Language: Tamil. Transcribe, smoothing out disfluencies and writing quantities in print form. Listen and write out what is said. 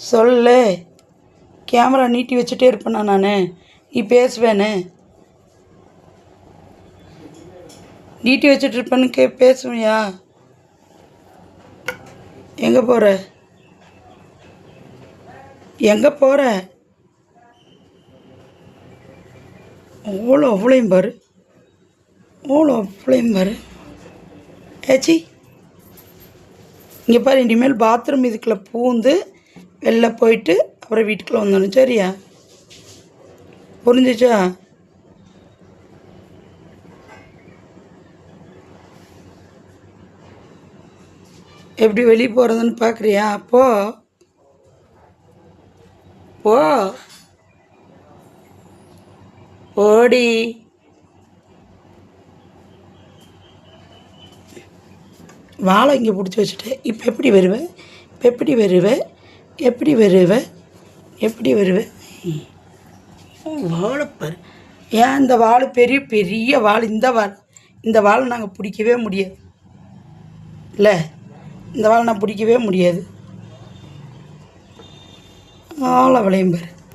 சொல்லு. கேமரா நீட்டி வச்சுட்டே இருப்பேனா நான்? நீ பேசுவேன்னு நீட்டி வச்சுட்டு இருப்பேன்னு பேசுவியா? எங்கே போகிற? எங்கே போகிற? அவ்வளோயும் பாரு, அவ்வளோயும் பாரு. ஏச்சி, இங்கே பாரு, இனிமேல் பாத்ரூம் இதுக்குள்ளே பூந்து வெளில போயிட்டு அப்புறம் வீட்டுக்குள்ளே வந்தோணும், சரியா? புரிஞ்சிச்சா? எப்படி வெளியே போகிறதுன்னு பார்க்குறியா? போ போ, ஓடி. வாழை இங்கே பிடிச்சி வச்சுட்டேன். இப்போ எப்படி வருவேன்? இப்போ எப்படி வருவேன்? எப்படி வருவேன்? எப்படி வருவேன்? வாழைப்பார். ஏன் இந்த வாள் பெரிய பெரிய வாள்? இந்த வாழை நாங்கள் பிடிக்கவே முடியாது இல்லை. இந்த வாழை நான் பிடிக்கவே முடியாது. ஆளை விளையும் பாரு.